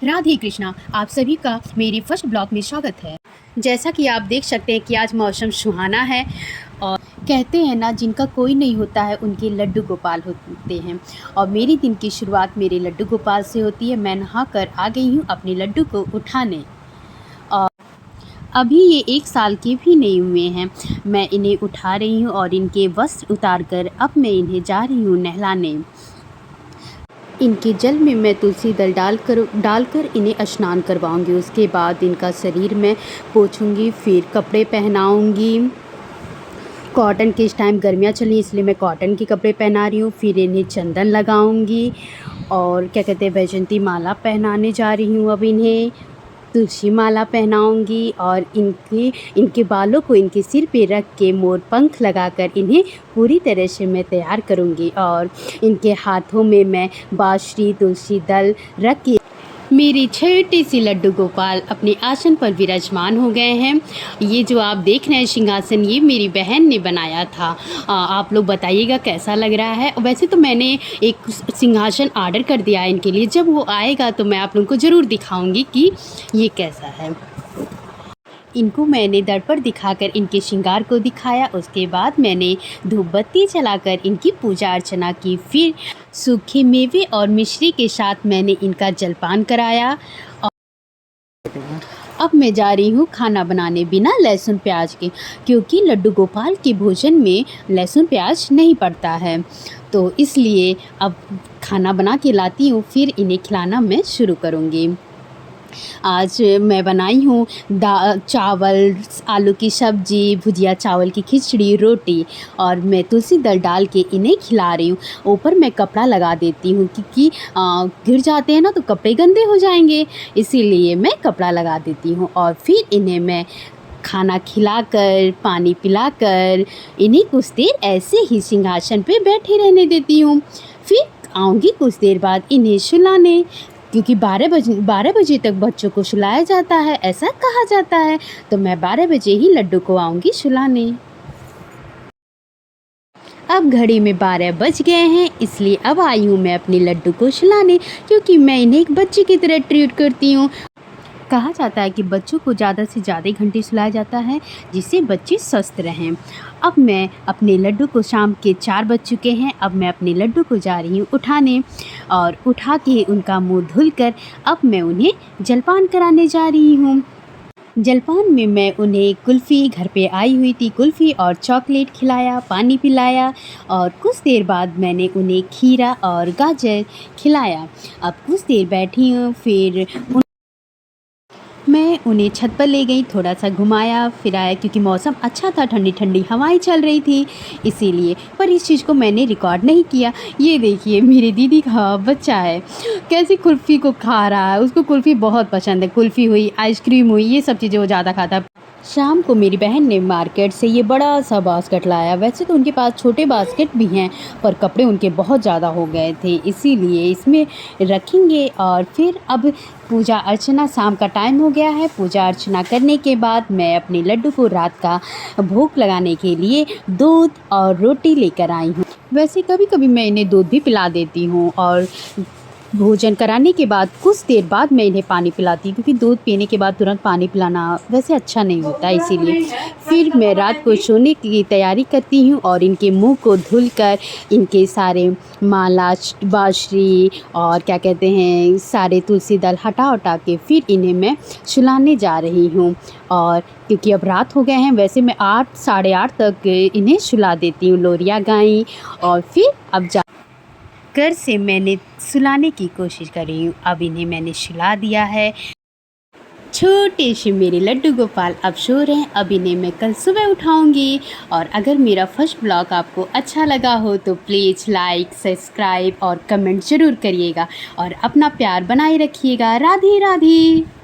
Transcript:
राधे कृष्णा, आप सभी का मेरे फर्स्ट ब्लॉग में स्वागत है। जैसा कि आप देख सकते हैं कि आज मौसम सुहाना है और कहते हैं ना, जिनका कोई नहीं होता है उनके लड्डू गोपाल होते हैं। और मेरी दिन की शुरुआत मेरे लड्डू गोपाल से होती है। मैं नहा कर आ गई हूँ अपने लड्डू को उठाने और अभी ये 1 साल के भी नहीं हुए हैं। मैं इन्हें उठा रही हूँ और इनके वस्त्र उतार कर अब मैं इन्हें जा रही हूँ नहलाने। इनके जल में मैं तुलसी दल डालकर इन्हें स्नान करवाऊंगी। उसके बाद इनका शरीर मैं पोंछूंगी, फिर कपड़े पहनाऊंगी। कॉटन के इस टाइम गर्मियाँ चल रही इसलिए मैं कॉटन के कपड़े पहना रही हूँ। फिर इन्हें चंदन लगाऊंगी और क्या कहते हैं, वैजयंती माला पहनाने जा रही हूँ। अब इन्हें तुलसी माला पहनाऊंगी और इनके बालों को इनके सिर पे रख के मोर पंख लगाकर इन्हें पूरी तरह से मैं तैयार करूंगी। और इनके हाथों में मैं बांसुरी, तुलसी दल रख के मेरे छोटे से लड्डू गोपाल अपने आसन पर विराजमान हो गए हैं। ये जो आप देख रहे हैं सिंहासन, ये मेरी बहन ने बनाया था। आप लोग बताइएगा कैसा लग रहा है। वैसे तो मैंने एक सिंहासन ऑर्डर कर दिया है इनके लिए। जब वो आएगा तो मैं आप लोगों को ज़रूर दिखाऊंगी कि ये कैसा है। इनको मैंने दर्पण दिखाकर इनके श्रृंगार को दिखाया। उसके बाद मैंने धूप बत्ती जलाकर इनकी पूजा अर्चना की। फिर सूखे मेवे और मिश्री के साथ मैंने इनका जलपान कराया। और अब मैं जा रही हूँ खाना बनाने बिना लहसुन प्याज के, क्योंकि लड्डू गोपाल के भोजन में लहसुन प्याज नहीं पड़ता है। तो इसलिए अब खाना बना के लाती हूँ, फिर इन्हें खिलाना मैं शुरू करूँगी। आज मैं बनाई हूँ चावल, आलू की सब्ज़ी, भुजिया, चावल की खिचड़ी, रोटी और मैं तुलसी दल डाल के इन्हें खिला रही हूँ। ऊपर मैं कपड़ा लगा देती हूँ क्योंकि गिर जाते हैं ना तो कपड़े गंदे हो जाएंगे, इसीलिए मैं कपड़ा लगा देती हूँ। और फिर इन्हें मैं खाना खिलाकर, पानी पिलाकर इन्हें कुछ देर ऐसे ही सिंहासन पे बैठे रहने देती हूँ। फिर आऊँगी कुछ देर बाद इन्हें सुलाने, क्योंकि 12 बजे तक बच्चों को सुलाया जाता है, ऐसा कहा जाता है। तो मैं 12 बजे ही लड्डू को आऊँगी सुलाने। अब घड़ी में 12 बज गए हैं, इसलिए अब आई हूँ मैं अपने लड्डू को सुलाने, क्योंकि मैं इन्हें एक बच्चे की तरह ट्रीट करती हूँ। कहा जाता है कि बच्चों को ज़्यादा से ज़्यादा घंटे सुलाया जाता है, जिससे बच्चे स्वस्थ रहें। अब मैं अपने लड्डू को, शाम के 4 बज चुके हैं, अब मैं अपने लड्डू को जा रही हूँ उठाने और उठा के उनका मुंह धुलकर अब मैं उन्हें जलपान कराने जा रही हूँ। जलपान में मैं उन्हें कुल्फ़ी, घर पे आई हुई थी कुल्फ़ी और चॉकलेट खिलाया, पानी पिलाया और कुछ देर बाद मैंने उन्हें खीरा और गाजर खिलाया। अब कुछ देर बैठी हूँ, फिर मैं उन्हें छत पर ले गई, थोड़ा सा घुमाया फिराया, क्योंकि मौसम अच्छा था, ठंडी ठंडी हवाएं चल रही थी इसीलिए। पर इस चीज़ को मैंने रिकॉर्ड नहीं किया। ये देखिए मेरी दीदी का बच्चा है कैसे कुल्फ़ी को खा रहा है। उसको कुल्फ़ी बहुत पसंद है। कुल्फ़ी हुई, आइसक्रीम हुई, ये सब चीज़ें वो ज़्यादा खाता है। शाम को मेरी बहन ने मार्केट से ये बड़ा सा बास्केट लाया। वैसे तो उनके पास छोटे बास्केट भी हैं, पर कपड़े उनके बहुत ज़्यादा हो गए थे, इसीलिए इसमें रखेंगे। और फिर अब पूजा अर्चना, शाम का टाइम हो गया है। पूजा अर्चना करने के बाद मैं अपने लड्डू को रात का भोग लगाने के लिए दूध और रोटी लेकर आई हूँ। वैसे कभी कभी मैं इन्हें दूध भी पिला देती हूँ और भोजन कराने के बाद कुछ देर बाद मैं इन्हें पानी पिलाती हूँ, क्योंकि दूध पीने के बाद तुरंत पानी पिलाना वैसे अच्छा नहीं होता, इसीलिए। फिर मैं रात को सोने की तैयारी करती हूँ और इनके मुंह को धुलकर इनके सारे माला, बांसुरी और क्या कहते हैं, सारे तुलसी दल हटा के फिर इन्हें मैं सुलाने जा रही हूँ। और क्योंकि अब रात हो गए हैं, वैसे मैं 8, साढ़े 8 तक इन्हें सुला देती हूँ, लोरियाँ गाई। और फिर अब घर से मैंने सुलाने की कोशिश करी हूँ। अब इन्हें मैंने सुला दिया है। छोटे से मेरे लड्डू गोपाल अब सो रहे हैं। अब इन्हें मैं कल सुबह उठाऊंगी। और अगर मेरा फर्स्ट ब्लॉग आपको अच्छा लगा हो तो प्लीज़ लाइक, सब्सक्राइब और कमेंट ज़रूर करिएगा और अपना प्यार बनाए रखिएगा। राधे राधे।